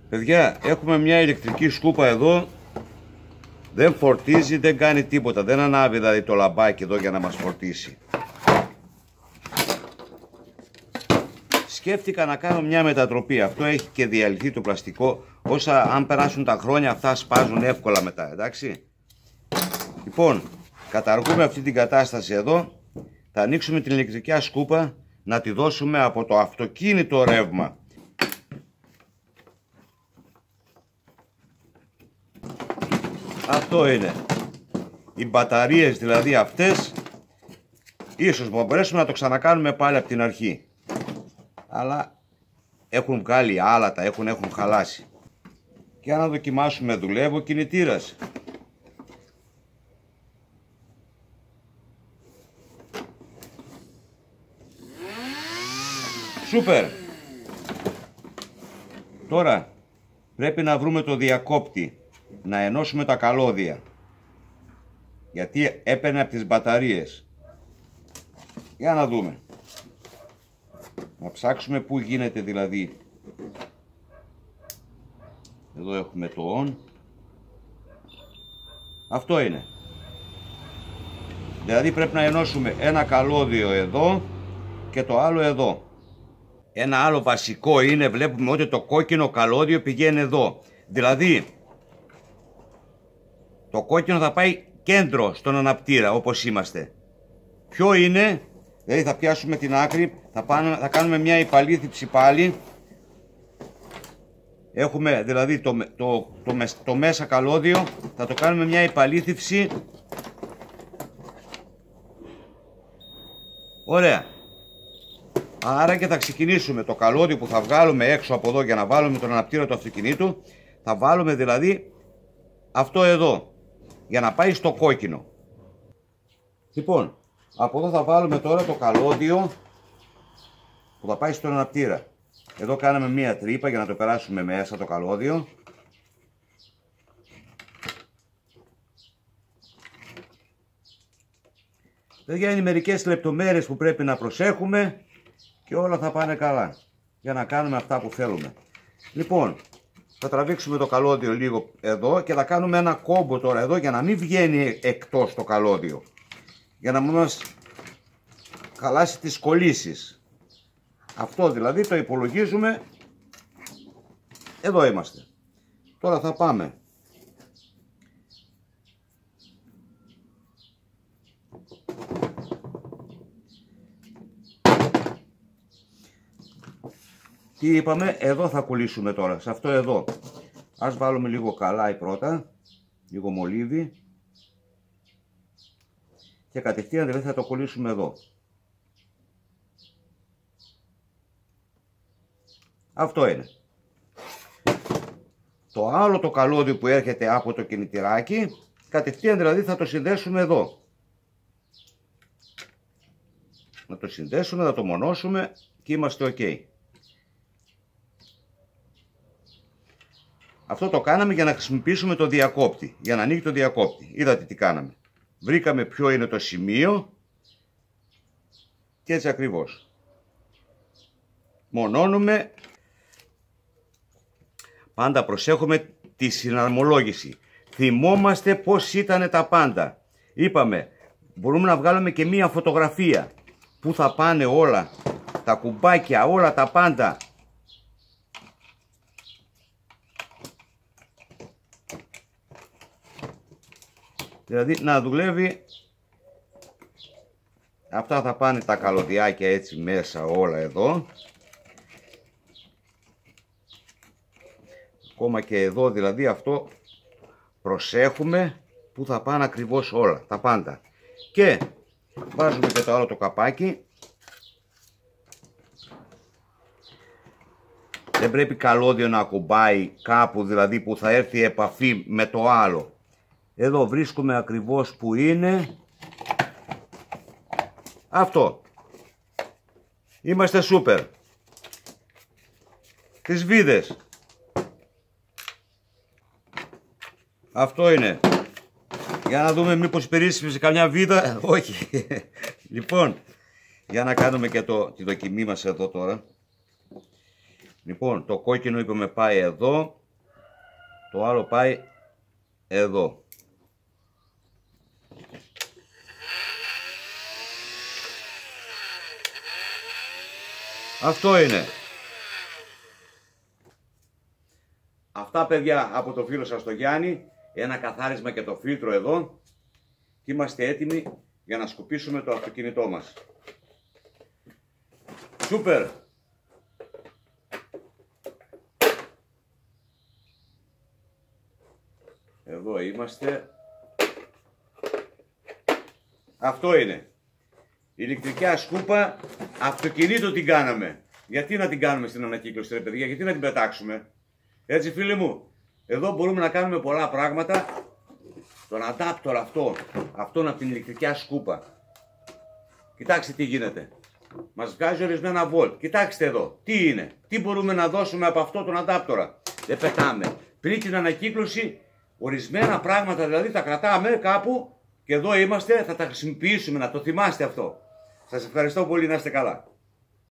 Παιδιά, έχουμε μια ηλεκτρική σκούπα εδώ. Δεν φορτίζει, δεν κάνει τίποτα. Δεν ανάβει δηλαδή το λαμπάκι εδώ για να μας φορτίσει. Σκέφτηκα να κάνω μια μετατροπή. Αυτό έχει και διαλυθεί το πλαστικό. Όσα αν περάσουν τα χρόνια αυτά σπάζουν εύκολα μετά, εντάξει. Λοιπόν, καταργούμε αυτή την κατάσταση εδώ. Θα ανοίξουμε την ηλεκτρική σκούπα να τη δώσουμε από το αυτοκίνητο ρεύμα. Αυτό είναι. Οι μπαταρίες δηλαδή αυτές, ίσως μπορέσουμε να το ξανακάνουμε πάλι από την αρχή. Αλλά έχουν βγάλει άλατα, έχουν χαλάσει. Και να δοκιμάσουμε, δουλεύει ο κινητήρας. Σούπερ. Τώρα πρέπει να βρούμε το διακόπτη, να ενώσουμε τα καλώδια, γιατί έπαιρνε από τις μπαταρίες. Για να δούμε. Να ψάξουμε πού γίνεται δηλαδή. Εδώ έχουμε το on. Αυτό είναι. Δηλαδή πρέπει να ενώσουμε ένα καλώδιο εδώ και το άλλο εδώ. Ένα άλλο βασικό είναι, βλέπουμε ότι το κόκκινο καλώδιο πηγαίνει εδώ. Δηλαδή το κόκκινο θα πάει κέντρο στον αναπτήρα, όπως είμαστε. Ποιο είναι, δηλαδή θα πιάσουμε την άκρη, θα κάνουμε μια επαλήθευση πάλι. Έχουμε δηλαδή το μέσα καλώδιο, θα το κάνουμε μια επαλήθευση. Ωραία. Άρα και θα ξεκινήσουμε το καλώδιο που θα βγάλουμε έξω από εδώ για να βάλουμε τον αναπτήρα του αυτοκινήτου. Θα βάλουμε δηλαδή αυτό εδώ, για να πάει στο κόκκινο. Λοιπόν, από εδώ θα βάλουμε τώρα το καλώδιο που θα πάει στον αναπτήρα. Εδώ κάναμε μία τρύπα για να το περάσουμε μέσα το καλώδιο. Παιδιά, είναι μερικές λεπτομέρειες που πρέπει να προσέχουμε και όλα θα πάνε καλά για να κάνουμε αυτά που θέλουμε. Λοιπόν, θα τραβήξουμε το καλώδιο λίγο εδώ και θα κάνουμε ένα κόμπο τώρα εδώ για να μην βγαίνει εκτός το καλώδιο. Για να μην μας χαλάσει τις κολλήσεις. Αυτό δηλαδή το υπολογίζουμε. Εδώ είμαστε. Τώρα θα πάμε. Τι είπαμε, εδώ θα κολλήσουμε τώρα, σε αυτό εδώ. Ας βάλουμε λίγο καλάι πρώτα, λίγο μολύβι. Και κατευθείαν δηλαδή θα το κολλήσουμε εδώ. Αυτό είναι. Το άλλο το καλώδιο που έρχεται από το κινητηράκι, κατευθείαν δηλαδή θα το συνδέσουμε εδώ. Να το συνδέσουμε, να το μονώσουμε και είμαστε ok. Αυτό το κάναμε για να χρησιμοποιήσουμε το διακόπτη, για να ανοίγει το διακόπτη. Είδατε τι κάναμε. Βρήκαμε ποιο είναι το σημείο και έτσι ακριβώς. Μονώνουμε. Πάντα προσέχουμε τη συναρμολόγηση. Θυμόμαστε πώς ήταν τα πάντα. Είπαμε, μπορούμε να βγάλουμε και μία φωτογραφία. Πού θα πάνε όλα, τα κουμπάκια, όλα τα πάντα. Δηλαδή να δουλεύει. Αυτά θα πάνε τα καλωδιάκια έτσι μέσα όλα εδώ. Ακόμα και εδώ δηλαδή αυτό προσέχουμε που θα πάνε ακριβώς όλα, τα πάντα. Και βάζουμε και το άλλο το καπάκι. Δεν πρέπει καλώδιο να ακουμπάει κάπου δηλαδή που θα έρθει επαφή με το άλλο. Εδώ βρίσκουμε ακριβώς που είναι. Αυτό. Είμαστε σούπερ. Τις βίδες. Αυτό είναι. Για να δούμε μήπως περίσσεψε καμιά βίδα. Όχι. Λοιπόν, για να κάνουμε και τη δοκιμή μας εδώ τώρα. Λοιπόν, το κόκκινο είπαμε πάει εδώ, το άλλο πάει εδώ. Αυτό είναι. Αυτά παιδιά από το φίλο σας το Γιάννη, ένα καθάρισμα και το φίλτρο εδώ και είμαστε έτοιμοι για να σκουπίσουμε το αυτοκίνητό μας. Σούπερ! Εδώ είμαστε. Αυτό είναι. Η ηλεκτρική σκούπα αυτοκινήτου την κάναμε. Γιατί να την κάνουμε στην ανακύκλωση ρε παιδιά, γιατί να την πετάξουμε. Έτσι φίλοι μου, εδώ μπορούμε να κάνουμε πολλά πράγματα. Τον adapter αυτόν από την ηλεκτρική σκούπα. Κοιτάξτε τι γίνεται. Μας βγάζει ορισμένα volt. Κοιτάξτε εδώ, τι είναι. Τι μπορούμε να δώσουμε από αυτό τον adapter. Δεν πετάμε. Πριν την ανακύκλωση, ορισμένα πράγματα δηλαδή τα κρατάμε κάπου και εδώ είμαστε, θα τα χρησιμοποιήσουμε, να το θυμάστε αυτό. Σας ευχαριστώ πολύ, να είστε καλά.